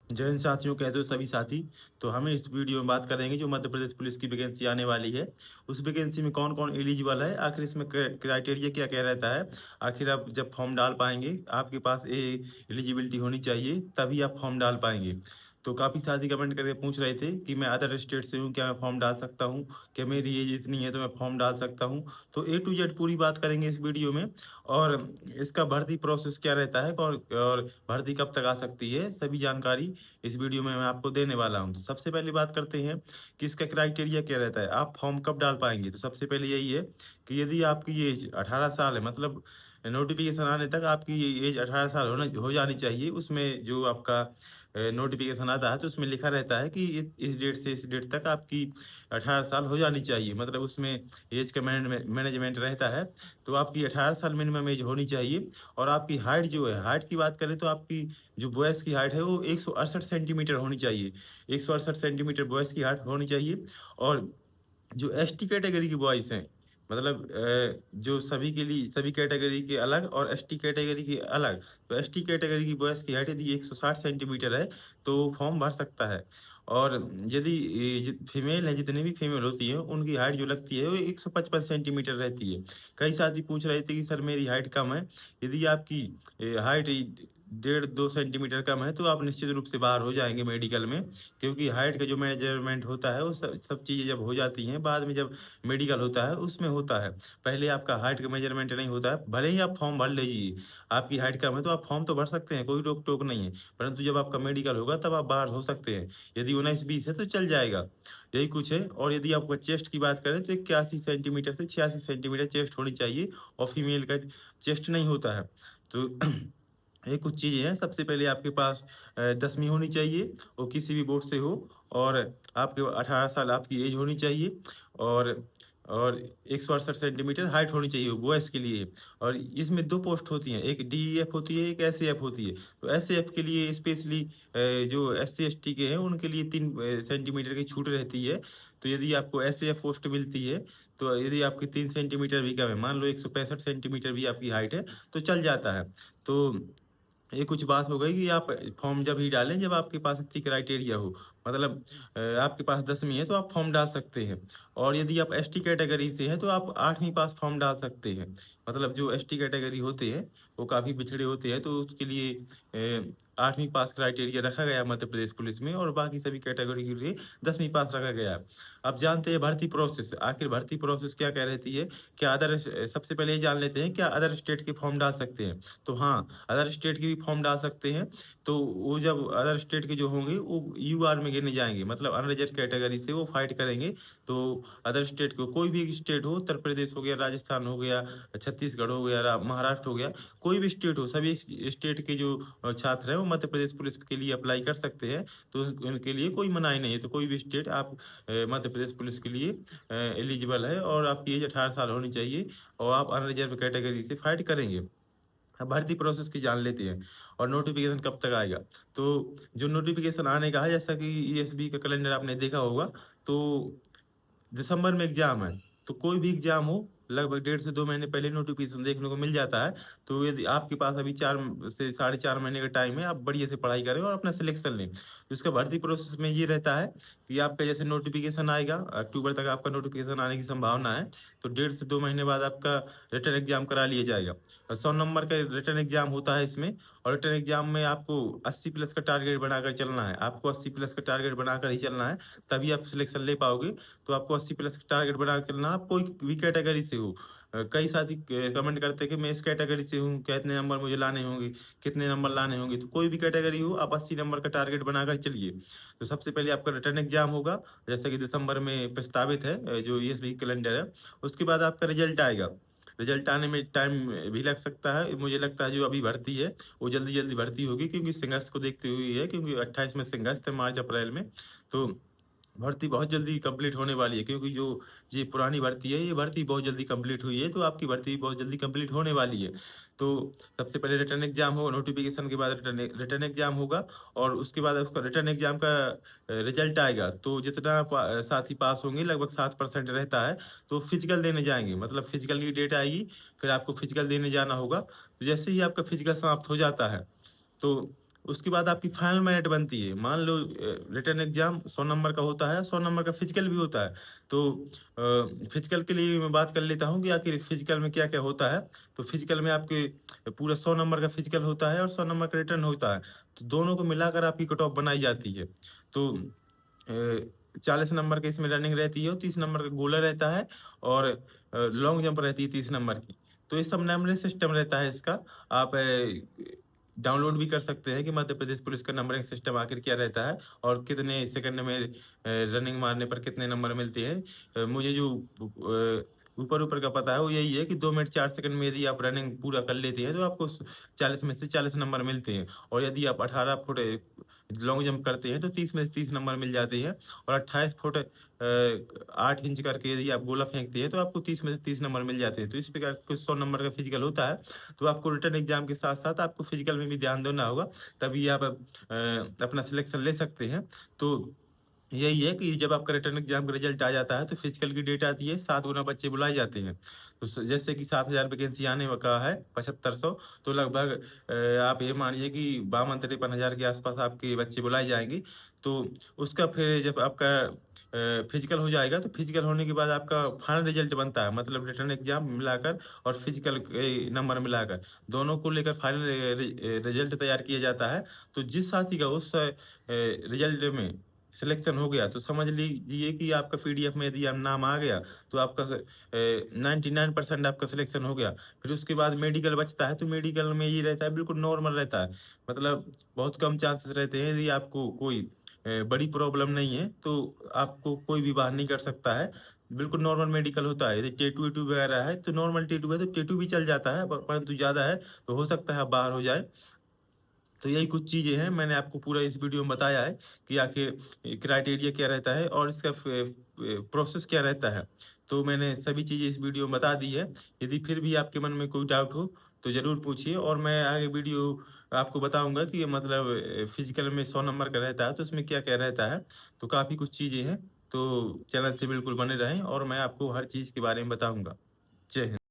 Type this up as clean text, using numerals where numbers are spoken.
जय हिंद साथियों, कैसे हो सभी साथी। तो हम इस वीडियो में बात करेंगे जो मध्य प्रदेश पुलिस की वैकेंसी आने वाली है, उस वैकेंसी में कौन कौन एलिजिबल है, आखिर इसमें क्राइटेरिया क्या क्या रहता है। आखिर आप जब फॉर्म डाल पाएंगे, आपके पास ये एलिजिबिलिटी होनी चाहिए, तभी आप फॉर्म डाल पाएंगे। तो काफ़ी साथी कमेंट करके पूछ रहे थे कि मैं अदर स्टेट से हूँ, क्या मैं फॉर्म डाल सकता हूँ, क्या मेरी एज इतनी है तो मैं फॉर्म डाल सकता हूँ। तो A to Z पूरी बात करेंगे इस वीडियो में। और इसका भर्ती प्रोसेस क्या रहता है और भर्ती कब तक आ सकती है, सभी जानकारी इस वीडियो में मैं आपको देने वाला हूँ। तो सबसे पहले बात करते हैं कि इसका क्राइटेरिया क्या रहता है, आप फॉर्म कब डाल पाएंगे। तो सबसे पहले यही है कि यदि आपकी एज 18 साल है, मतलब नोटिफिकेशन आने तक आपकी एज 18 साल होना हो जानी चाहिए। उसमें जो आपका नोटिफिकेशन आता है तो उसमें लिखा रहता है कि इस डेट से इस डेट तक आपकी 18 साल हो जानी चाहिए, मतलब उसमें एज का मैनेजमेंट रहता है। तो आपकी 18 साल मिनिमम एज होनी चाहिए। और आपकी हाइट जो है, हाइट की बात करें तो आपकी जो बॉयज़ की हाइट है वो 168 सेंटीमीटर होनी चाहिए। 168 सेंटीमीटर बॉयज़ की हाइट होनी चाहिए। और जो एसटी कैटेगरी के बॉयज़ हैं, मतलब जो सभी के लिए सभी कैटेगरी के अलग और एसटी कैटेगरी के अलग। तो एसटी कैटेगरी की बॉयज़ की हाइट यदि 160 सेंटीमीटर है तो फॉर्म भर सकता है। और यदि फीमेल है, जितनी भी फीमेल होती है उनकी हाइट जो लगती है वो 155 सेंटीमीटर रहती है। कई साथी पूछ रहे थे कि सर मेरी हाइट कम है। यदि आपकी हाइट 1.5-2 सेंटीमीटर कम है तो आप निश्चित रूप से बाहर हो जाएंगे मेडिकल में। क्योंकि हाइट का जो मेजरमेंट होता है वो सब सब चीज़ें जब हो जाती हैं बाद में, जब मेडिकल होता है उसमें होता है। पहले आपका हाइट का मेजरमेंट नहीं होता है। भले ही आप फॉर्म भर लीजिए, आपकी हाइट कम है तो आप फॉर्म तो भर सकते हैं, कोई रोक टोक नहीं है। परंतु जब आपका मेडिकल होगा तब आप बाहर हो सकते हैं। यदि 19-20 है तो चल जाएगा। यही कुछ है। और यदि आपका चेस्ट की बात करें तो 81 सेंटीमीटर से 86 सेंटीमीटर चेस्ट होनी चाहिए। और फीमेल का चेस्ट नहीं होता है। तो ये कुछ चीज़ें हैं। सबसे पहले आपके पास 10वीं होनी चाहिए, वो किसी भी बोर्ड से हो। और आपके 18 साल आपकी एज होनी चाहिए। और और 168 सेंटीमीटर हाइट होनी चाहिए बॉयज़ के लिए। और इसमें दो पोस्ट होती हैं, एक DEF होती है, एक SAF होती है। तो SAF के लिए स्पेशली जो SC ST के हैं उनके लिए 3 सेंटीमीटर की छूट रहती है। तो यदि आपको SAF पोस्ट मिलती है, तो यदि आपकी 3 सेंटीमीटर भी कम है, मान लो 165 सेंटीमीटर भी आपकी हाइट है, तो चल जाता है। तो ये कुछ बात हो गई कि आप फॉर्म जब ही डालें जब आपके पास इतनी क्राइटेरिया हो। मतलब आपके पास 10वीं है तो आप फॉर्म डाल सकते हैं। और यदि आप एसटी कैटेगरी से हैं तो आप 8वीं पास फॉर्म डाल सकते हैं। मतलब जो एसटी कैटेगरी होते हैं वो काफ़ी पिछड़े होते हैं, तो उसके लिए 8वीं पास क्राइटेरिया रखा गया है मध्य प्रदेश पुलिस में। और बाकी सभी कैटेगरी के लिए 10वीं पास रखा गया है। अब जानते हैं भर्ती प्रोसेस, आखिर भर्ती प्रोसेस क्या कह रहती है। क्या अदर सबसे पहले ये जान लेते हैं, क्या अदर स्टेट के फॉर्म डाल सकते हैं। तो हाँ, अदर स्टेट के भी फॉर्म डाल सकते हैं। तो वो जब अदर स्टेट के जो होंगे वो यूआर में गिने जाएंगे, मतलब अनरिजर्व कैटेगरी से वो फाइट करेंगे। तो अदर स्टेट को, कोई भी स्टेट हो, उत्तर प्रदेश हो गया, राजस्थान हो गया, छत्तीसगढ़ हो गया, महाराष्ट्र हो गया, कोई भी स्टेट हो, सभी स्टेट के जो छात्र हैं वो मध्य प्रदेश पुलिस के लिए अप्लाई कर सकते हैं। तो उनके लिए कोई मनाही नहीं है। तो कोई भी स्टेट आप मध्य प्रदेश पुलिस के लिए एलिजिबल है। और आपकी एज 18 साल होनी चाहिए। और आप अनरिजर्व कैटेगरी से फाइट करेंगे। अब भर्ती प्रोसेस की जान लेते हैं। और नोटिफिकेशन कब तक आएगा। तो जो नोटिफिकेशन आने का है, जैसा कि ईएसबी का कैलेंडर आपने देखा होगा, तो दिसंबर में एग्जाम है। तो कोई भी एग्जाम हो, लगभग 1.5 से 2 महीने पहले नोटिफिकेशन देखने को मिल जाता है। तो यदि आपके पास अभी 4 से 4.5 महीने का टाइम है, आप बढ़िया से पढ़ाई करें और अपना सिलेक्शन लें। तो इसका भर्ती प्रोसेस में ये रहता है कि आपका जैसे नोटिफिकेशन आएगा, अक्टूबर तक आपका नोटिफिकेशन आने की संभावना है। तो 1.5 से 2 महीने बाद आपका रिटर्न एग्जाम करा लिया जाएगा। और 100 नंबर का रिटर्न एग्जाम होता है इसमें। और रिटर्न एग्जाम में आपको 80 प्लस का टारगेट बनाकर चलना है, आपको 80 प्लस का टारगेट बनाकर ही चलना है, तभी आप सिलेक्शन ले पाओगे। तो आपको 80 प्लस का टारगेट बना के चलना, आप कोई भी कैटेगरी से हो। कई साथी कमेंट करते हैं कि मैं इस कैटेगरी से हूँ, कितने नंबर मुझे लाने होंगे, कितने नंबर लाने होंगे। तो कोई भी कैटेगरी हो, आप 80 नंबर का टारगेट बनाकर चलिए। तो सबसे पहले आपका रिटर्न एग्जाम होगा, जैसा कि दिसंबर में प्रस्तावित है, जो ईएसबी कैलेंडर है। उसके बाद आपका रिजल्ट आएगा। रिजल्ट आने में टाइम भी लग सकता है। मुझे लगता है जो अभी भर्ती है वो जल्दी जल्दी भर्ती होगी, क्योंकि संघर्ष को देखते हुए है, क्योंकि 28 में संघर्ष थे, मार्च अप्रैल में। तो भर्ती बहुत जल्दी कंप्लीट होने वाली है, क्योंकि जो ये पुरानी भर्ती है, ये भर्ती बहुत जल्दी कंप्लीट हुई है, तो आपकी भर्ती भी बहुत जल्दी कंप्लीट होने वाली है। तो सबसे पहले रिटर्न एग्जाम होगा, नोटिफिकेशन के बाद रिटर्न एग्जाम होगा। और उसके बाद उसका रिटर्न एग्जाम का रिजल्ट आएगा। तो जितना साथी पास होंगे, लगभग 7% रहता है, तो फिजिकल देने जाएंगे, मतलब फिजिकल की डेट आएगी, फिर आपको फिजिकल देने जाना होगा। तो जैसे ही आपका फिजिकल समाप्त हो जाता है, तो उसके बाद आपकी फाइनल मेरिट बनती है। मान लो रिटन एग्जाम 100 नंबर का होता है, 100 नंबर का फिजिकल भी होता है। तो फिजिकल के लिए मैं बात कर लेता हूँ कि आखिर फिजिकल में क्या क्या होता है। तो फिजिकल में आपके पूरा 100 नंबर का फिजिकल होता है और 100 नंबर का रिटर्न होता है। तो दोनों को मिलाकर आपकी कट ऑफ बनाई जाती है। तो 40 नंबर की इसमें रनिंग रहती है और 30 नंबर का गोला रहता है, और लॉन्ग जंप रहती है 30 नंबर की। तो ये सब नंबरिंग सिस्टम रहता है इसका। आप डाउनलोड भी कर सकते हैं कि मध्य प्रदेश पुलिस का नंबरिंग सिस्टम आखिर क्या रहता है और कितने सेकंड में रनिंग मारने पर कितने नंबर मिलते हैं। मुझे जो ऊपर ऊपर का पता है वो यही है कि 2 मिनट 4 सेकंड में यदि आप रनिंग पूरा कर लेते हैं तो आपको 40 में से 40 नंबर मिलते हैं। और यदि आप 18 फुट लॉन्ग जंप करते हैं तो 30 में से 30 नंबर मिल जाते हैं। और 28 फुट 8 इंच करके यदि आप गोला फेंकते हैं तो आपको 30 में से 30 नंबर मिल जाते हैं। तो इस प्रकार कुछ 100 नंबर का फिजिकल होता है। तो आपको रिटर्न एग्जाम के साथ साथ आपको फिजिकल में भी ध्यान देना होगा, तभी आप अपना सिलेक्शन ले सकते हैं। तो यही है कि जब आपका रिटर्न एग्जाम का रिजल्ट आ जाता है तो फिजिकल की डेट आती है, 7 गुना बच्चे बुलाए जाते हैं। तो जैसे कि 7,000 वैकेंसी आने का है, 7500। तो लगभग आप ये मानिए कि 52-53 हजार के आसपास आपके बच्चे बुलाए जाएंगे। तो उसका फिर जब आपका फिजिकल हो जाएगा तो फिजिकल होने के बाद आपका फाइनल रिजल्ट बनता है, मतलब रिटर्न एग्जाम मिलाकर और फिजिकल नंबर मिलाकर दोनों को लेकर फाइनल रिजल्ट तैयार किया जाता है। तो जिस साथी का उस रिजल्ट में सिलेक्शन हो गया तो समझ लीजिए कि आपका पीडीएफ में यदि आप नाम आ गया तो आपका 99% आपका सिलेक्शन हो गया। फिर उसके बाद मेडिकल बचता है, तो मेडिकल में ये रहता है बिल्कुल नॉर्मल रहता है, मतलब बहुत कम चांसेस रहते हैं। यदि आपको कोई बड़ी प्रॉब्लम नहीं है तो आपको कोई भी बाहर नहीं कर सकता है। बिल्कुल नॉर्मल मेडिकल होता है। यदि टेटू वेटू वगैरह है तो नॉर्मल टेटू है तो टेटू भी चल जाता है, परंतु ज़्यादा है तो हो सकता है आप बाहर हो जाए। तो यही कुछ चीज़ें हैं, मैंने आपको पूरा इस वीडियो में बताया है कि आखिर क्राइटेरिया क्या रहता है और इसका प्रोसेस क्या रहता है। तो मैंने सभी चीज़ें इस वीडियो में बता दी है। यदि फिर भी आपके मन में कोई डाउट हो तो ज़रूर पूछिए, और मैं आगे वीडियो आपको बताऊंगा कि मतलब फिजिकल में 100 नंबर का रहता है तो उसमें क्या क्या रहता है। तो काफ़ी कुछ चीज़ें हैं। तो चैनल से बिल्कुल बने रहें और मैं आपको हर चीज़ के बारे में बताऊंगा। जय हिंद।